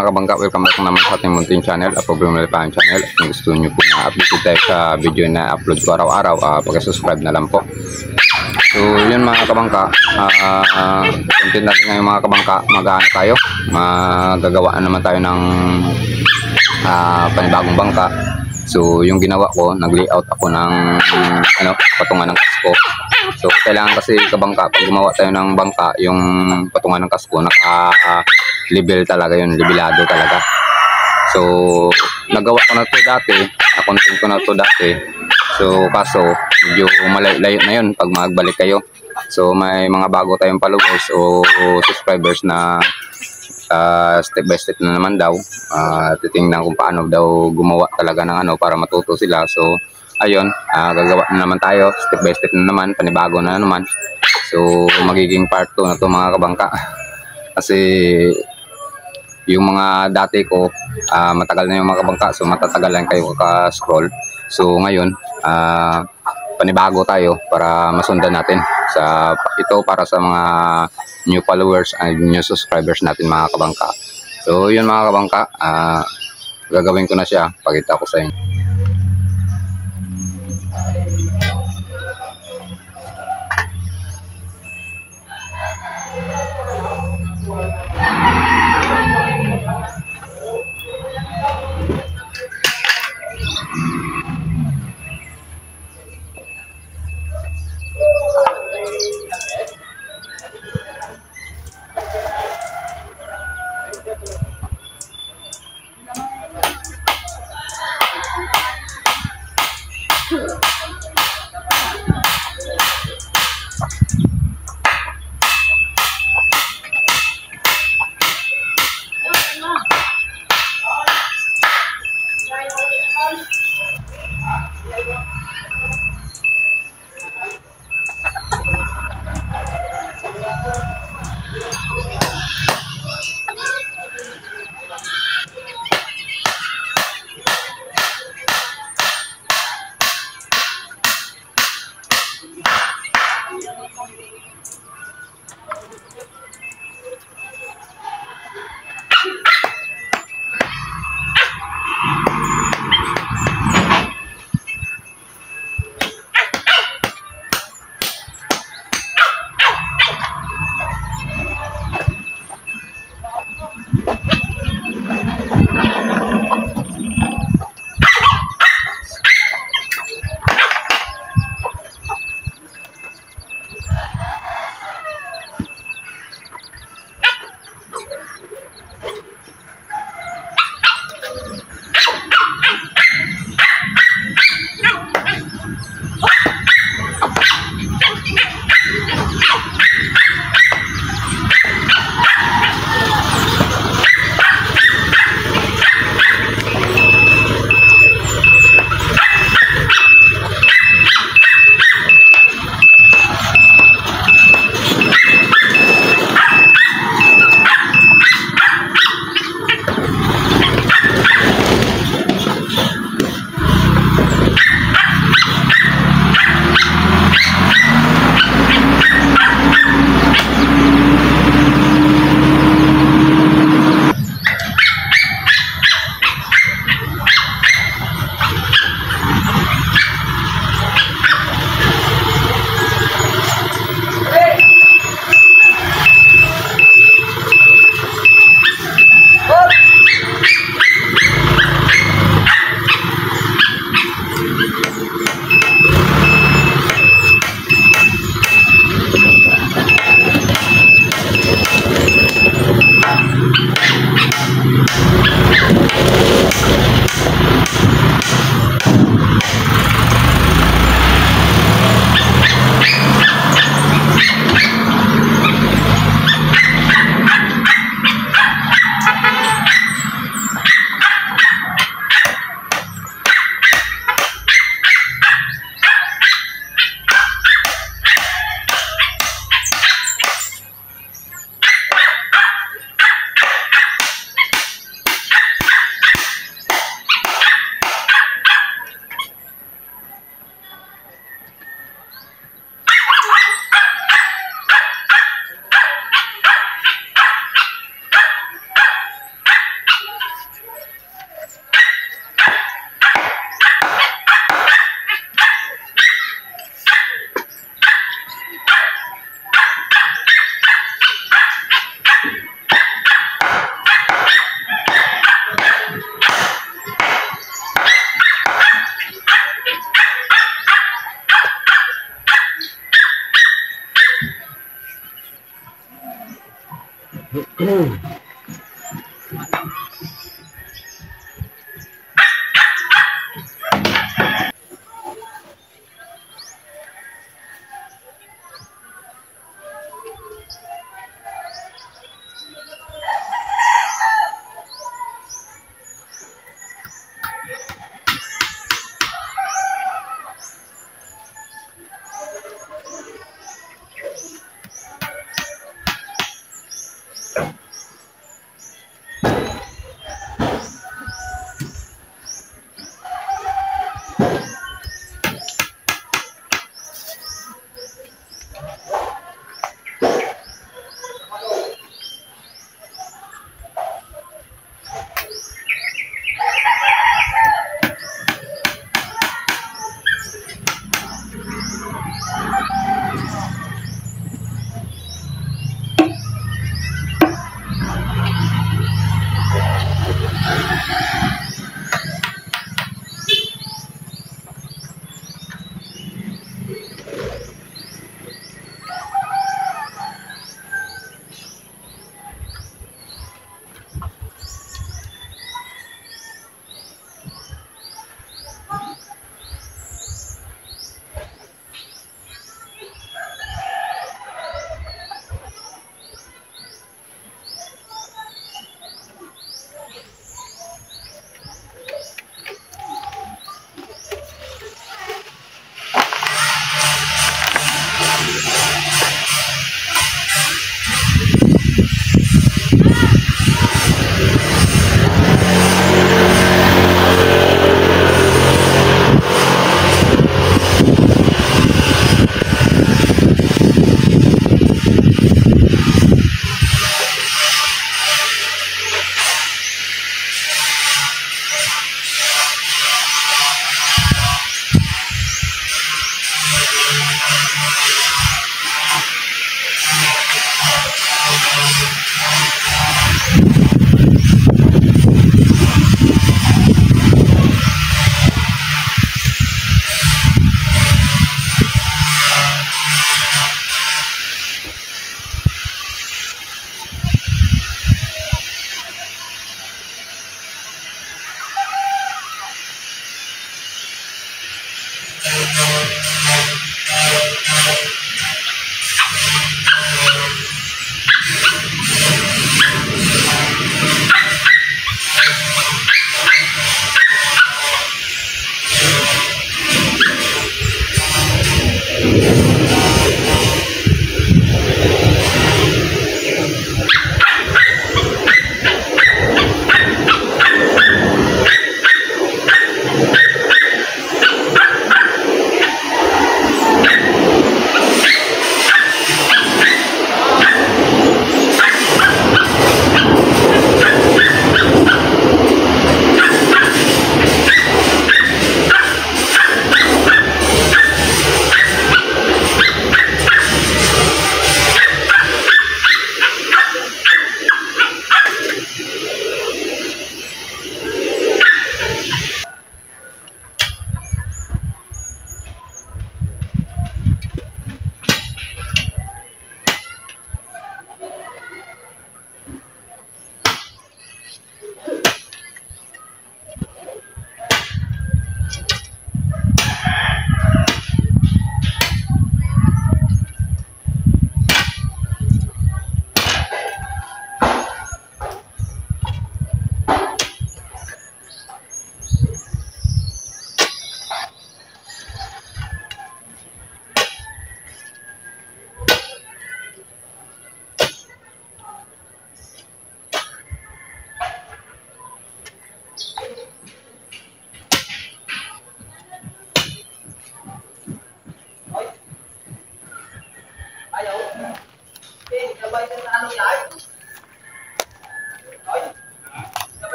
mga kabangka, welcome back naman sa ating munting channel, Problema Lipahan channel. Kung gusto nyo po na update tayo sa video na upload ko araw-araw, pag-subscribe na lang po. So yun mga kabangka, content natin ngayon mga kabangka, mag-ano tayo, magagawa naman tayo ng panibagong bangka. So yung ginawa ko, nag-layout ako ng patungan ng kasko. So kailangan kasi kabangka, pag gumawa tayo ng bangka, yung patungan ng kasko naka-level talaga yun, levelado talaga. So nagawa ko na to dati, content ko na to dati. So kaso medyo malayo na yun pag magbalik kayo. So may mga bago tayong followers o subscribers na step by step na naman daw, titingnan kung paano daw gumawa talaga ng para matuto sila. So ayun, gagawa na naman tayo, step by step na naman, panibago na naman. So magiging part 2 na to mga kabangka. Kasi yung mga dati ko, matagal na yung mga kabangka, so matatagal lang kayo ka-scroll. So ngayon, panibago tayo para masundan natin sa ito, para sa mga new followers and new subscribers natin mga kabangka. So yun mga kabangka, gagawin ko na siya, pakita ko sa inyo.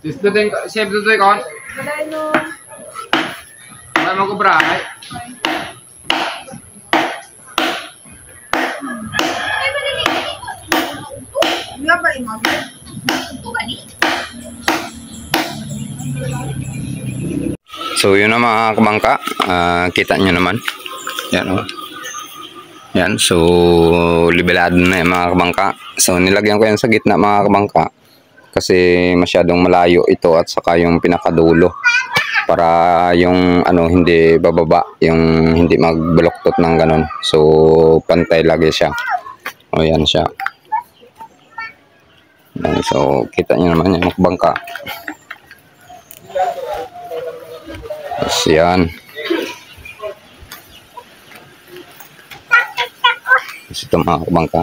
Save tutoy kon. Wala no. Ay mo ko brahay. Nga ba yung mga? So yun na mga kabangka, kita nyo naman. Yan o. Yan, so libelado na yung mga kabangka. So nilagyan ko yan sa gitna mga kabangka. Kasi masyadong malayo ito at saka yung pinakadulo. Para yung ano hindi bababa, yung hindi magbaluktot ng ganun. So pantay lagi siya. O yan siya. Yan, so kita nyo naman yung kabangka. Tapos yan. Tapos ito mga kabangka.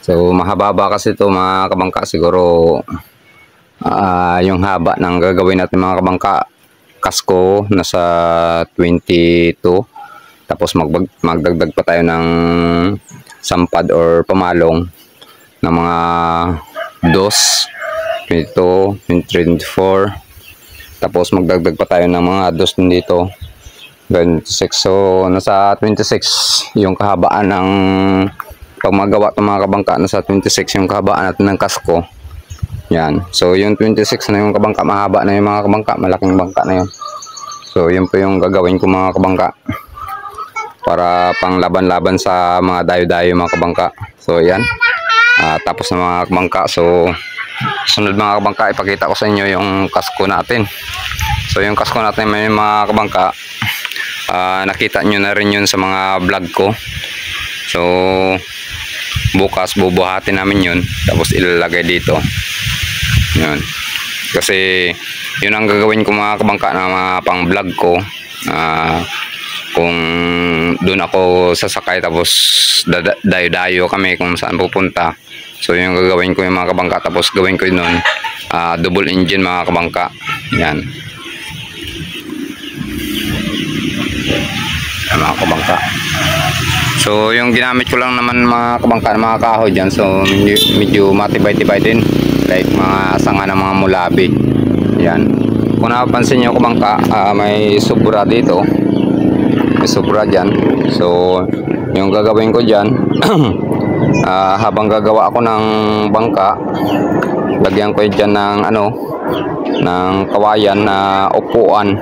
So mahaba kasi ito mga kabangka. Siguro yung haba ng gagawin natin mga kabangka. Kasko nasa 22. Tapos magdagdag pa tayo ng sampad or pamalong ng mga 2, 22, 23, 24. Tapos magdagdag pa tayo ng mga 2 din dito. 26. So nasa 26 yung kahabaan ng pag magawa ng mga kabangka, nasa 26 yung kahabaan natin ng kasko. Yan. So yung 26 na yung kabangka, mahaba na yung mga kabangka, malaking bangka na yun. So yun po yung gagawin ko mga kabangka. Para pang laban-laban sa mga dayo-dayo mga kabangka. So yan. Tapos na mga kabangka. So sunod mga kabangka, ipakita ko sa inyo yung kasko natin. So yung kasko natin may mga kabangka, nakita nyo na rin yun sa mga vlog ko. So bukas bubuhatin namin yun, tapos ilalagay dito yun. Kasi yun ang gagawin ko mga kabangka na mga pang vlog ko. Kung doon ako sasakay tapos dayo-dayo kami kung saan pupunta. So yung gagawin ko yung mga kabangka, tapos gawin ko yun double engine mga kabangka. Yan mga kabangka. So yung ginamit ko lang naman mga kabangka, mga kahoy dyan. So medyo matibay-tibay din, like mga sanga ng mga mulabi. Yan. Kung napapansin nyo kabangka, may subra dito, may subra dyan. So yung gagawin ko dyan, habang gagawa ako ng bangka, lagyan ko dyan ng ng kawayan na upuan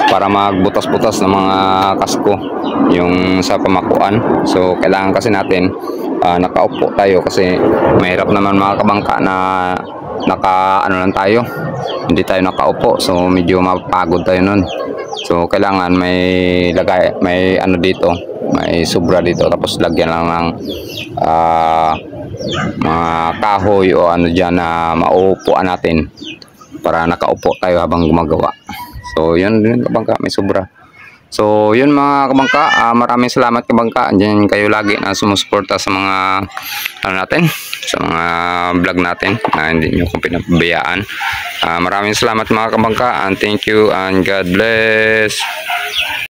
para magbutas-butas ng mga kasko yung sa pamakuan. So kailangan kasi natin nakaupo tayo, kasi mahirap naman mga kabangka na lang tayo, hindi tayo nakaupo. So medyo mapagod tayo nun. So kailangan may dito, may sobra dito, tapos lagyan lang ng mga kahoy o dyan na maupuan natin para nakaupo tayo habang gumagawa. So yun din kabangka, may sobra. So yun mga kabangka, maraming salamat kabangka. Andiyan kayo lagi na sumusuporta sa mga natin, sa mga vlog natin na hindi nyo kong pinapabayaan. Maraming salamat mga kabangka, and thank you and God bless.